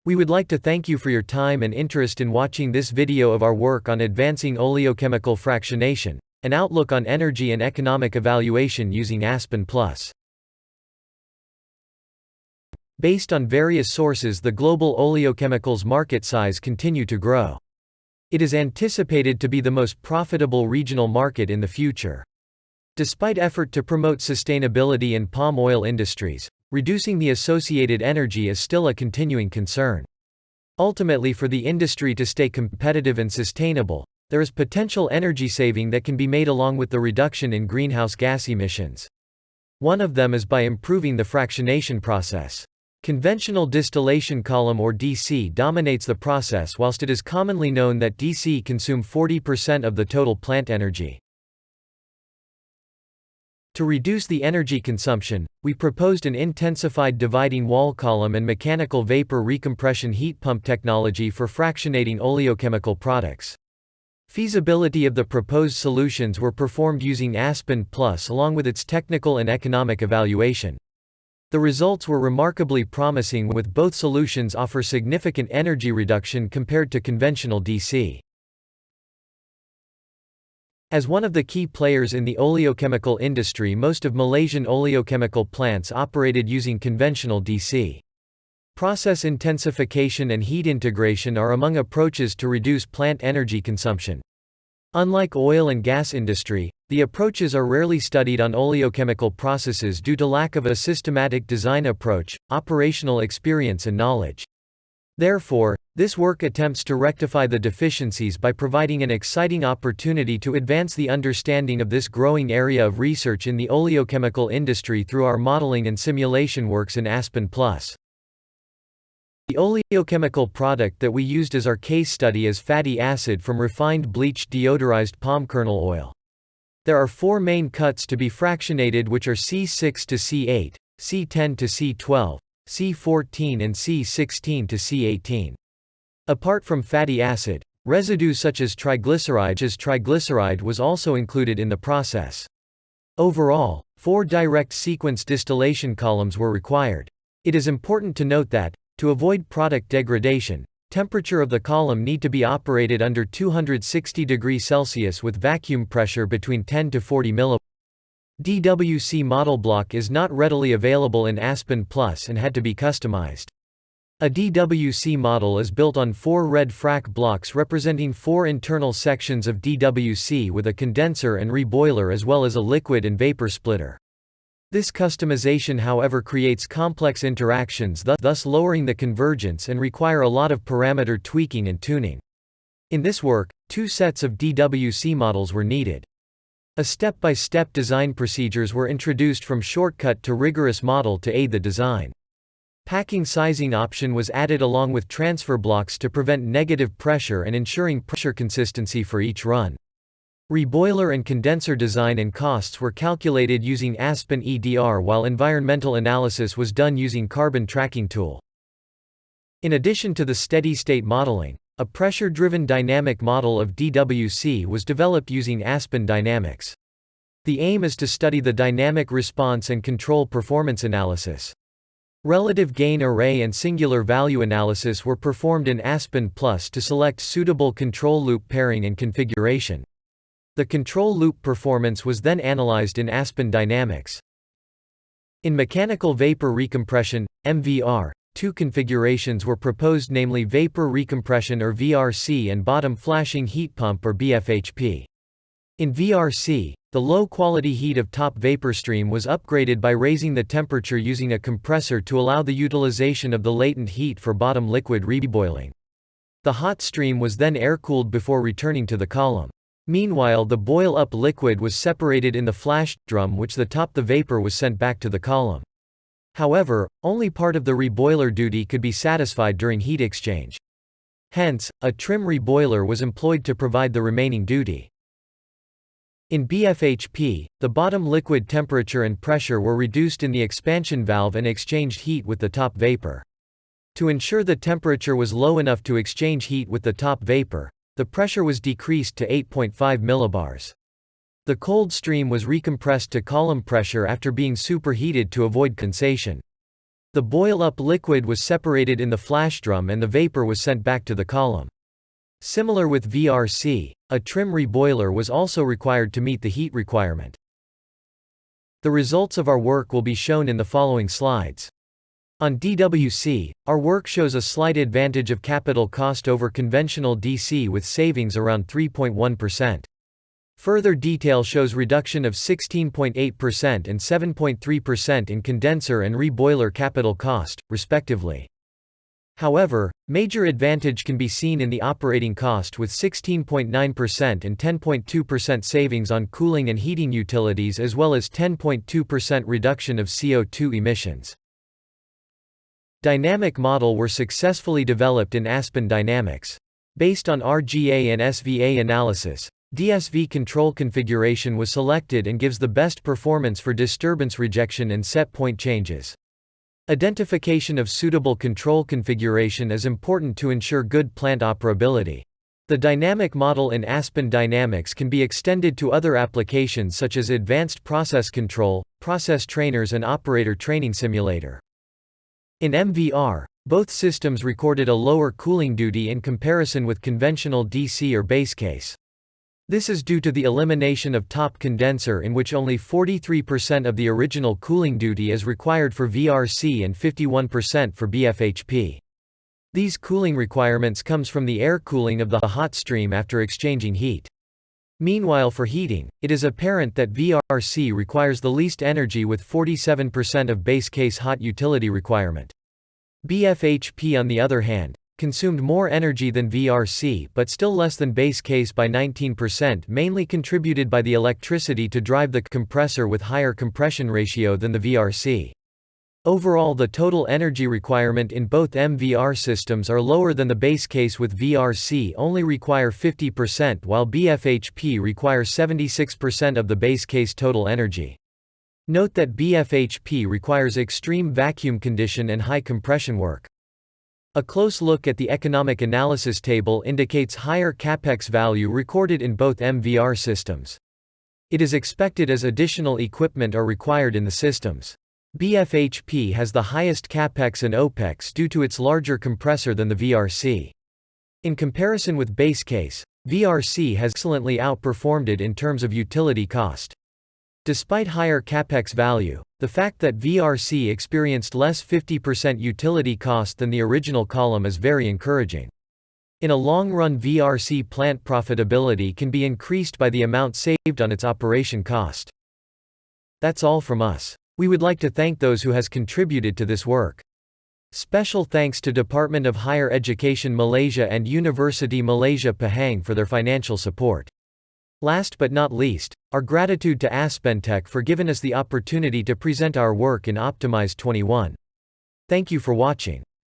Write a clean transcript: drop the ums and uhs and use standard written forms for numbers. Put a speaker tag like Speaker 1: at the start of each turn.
Speaker 1: We would like to thank you for your time and interest in watching this video of our work on advancing oleochemical fractionation, an outlook on energy and economic evaluation using Aspen+. Based on various sources, the global oleochemicals market size continue to grow. It is anticipated to be the most profitable regional market in the future. Despite effort to promote sustainability in palm oil industries, reducing the associated energy is still a continuing concern. Ultimately, for the industry to stay competitive and sustainable, there is potential energy saving that can be made along with the reduction in greenhouse gas emissions. One of them is by improving the fractionation process. Conventional distillation column or DC dominates the process, whilst it is commonly known that DC consume 40% of the total plant energy. To reduce the energy consumption, we proposed an intensified dividing wall column and mechanical vapor recompression heat pump technology for fractionating oleochemical products. Feasibility of the proposed solutions were performed using Aspen+ along with its technical and economic evaluation. The results were remarkably promising, with both solutions offer significant energy reduction compared to conventional DC. As one of the key players in the oleochemical industry, most of Malaysian oleochemical plants operated using conventional DC. Process intensification and heat integration are among approaches to reduce plant energy consumption. Unlike oil and gas industry, the approaches are rarely studied on oleochemical processes due to lack of a systematic design approach, operational experience and knowledge. Therefore, this work attempts to rectify the deficiencies by providing an exciting opportunity to advance the understanding of this growing area of research in the oleochemical industry through our modeling and simulation works in Aspen+. The oleochemical product that we used as our case study is fatty acid from refined bleached deodorized palm kernel oil. There are four main cuts to be fractionated, which are C6 to C8, C10 to C12, C14 and C16 to C18. Apart from fatty acid, residues such as triglyceride was also included in the process. Overall, 4 direct sequence distillation columns were required. It is important to note that, to avoid product degradation, temperature of the column need to be operated under 260 degrees Celsius with vacuum pressure between 10 to 40 mV. DWC model block is not readily available in Aspen+ and had to be customized. A DWC model is built on 4 red frac blocks representing 4 internal sections of DWC with a condenser and reboiler as well as a liquid and vapor splitter. This customization, however, creates complex interactions, thus lowering the convergence and require a lot of parameter tweaking and tuning. In this work, 2 sets of DWC models were needed. A step-by-step design procedures were introduced from shortcut to rigorous model to aid the design. Packing sizing option was added along with transfer blocks to prevent negative pressure and ensuring pressure consistency for each run. Reboiler and condenser design and costs were calculated using Aspen EDR, while environmental analysis was done using carbon tracking tool. In addition to the steady-state modeling, a pressure-driven dynamic model of DWC was developed using Aspen Dynamics. The aim is to study the dynamic response and control performance analysis. Relative gain array and singular value analysis were performed in Aspen+ to select suitable control loop pairing and configuration. The control loop performance was then analyzed in Aspen Dynamics. In mechanical vapor recompression, MVR, 2 configurations were proposed, namely vapor recompression or VRC and bottom flashing heat pump or BFHP. In VRC, the low-quality heat of top vapor stream was upgraded by raising the temperature using a compressor to allow the utilization of the latent heat for bottom liquid reboiling. The hot stream was then air-cooled before returning to the column. Meanwhile, the boil-up liquid was separated in the flash drum, which the vapor was sent back to the column. However, only part of the reboiler duty could be satisfied during heat exchange. Hence, a trim reboiler was employed to provide the remaining duty. In BFHP, the bottom liquid temperature and pressure were reduced in the expansion valve and exchanged heat with the top vapor. To ensure the temperature was low enough to exchange heat with the top vapor, the pressure was decreased to 8.5 millibars. The cold stream was recompressed to column pressure after being superheated to avoid condensation. The boil-up liquid was separated in the flash drum and the vapor was sent back to the column. Similar with VRC, a trim reboiler was also required to meet the heat requirement. The results of our work will be shown in the following slides. On DWC, our work shows a slight advantage of capital cost over conventional DC with savings around 3.1%. Further detail shows reduction of 16.8% and 7.3% in condenser and reboiler capital cost, respectively. However, major advantage can be seen in the operating cost with 16.9% and 10.2% savings on cooling and heating utilities as well as 10.2% reduction of CO2 emissions. Dynamic model were successfully developed in Aspen Dynamics. Based on RGA and SVA analysis, DSV control configuration was selected and gives the best performance for disturbance rejection and set point changes. Identification of suitable control configuration is important to ensure good plant operability. The dynamic model in Aspen Dynamics can be extended to other applications such as advanced process control, process trainers and operator training simulator. In MVR, both systems recorded a lower cooling duty in comparison with conventional DC or base case. This is due to the elimination of top condenser in which only 43% of the original cooling duty is required for VRC and 51% for BFHP. These cooling requirements comes from the air cooling of the hot stream after exchanging heat. Meanwhile for heating, it is apparent that VRC requires the least energy with 47% of base case hot utility requirement. BFHP on the other hand, consumed more energy than VRC but still less than base case by 19%, mainly contributed by the electricity to drive the compressor with higher compression ratio than the VRC. Overall, the total energy requirement in both MVR systems are lower than the base case, with VRC only require 50% while BFHP requires 76% of the base case total energy. Note that BFHP requires extreme vacuum condition and high compression work. A close look at the economic analysis table indicates higher capex value recorded in both MVR systems. It is expected as additional equipment are required in the systems. BFHP has the highest capex and OPEX due to its larger compressor than the VRC. In comparison with base case, VRC has excellently outperformed it in terms of utility cost. Despite higher capex value, the fact that VRC experienced less 50% utility cost than the original column is very encouraging. In a long run, VRC plant profitability can be increased by the amount saved on its operation cost. That's all from us. We would like to thank those who has contributed to this work. Special thanks to Department of Higher Education Malaysia and University Malaysia Pahang for their financial support. Last but not least, our gratitude to AspenTech for giving us the opportunity to present our work in Optimize 21. Thank you for watching.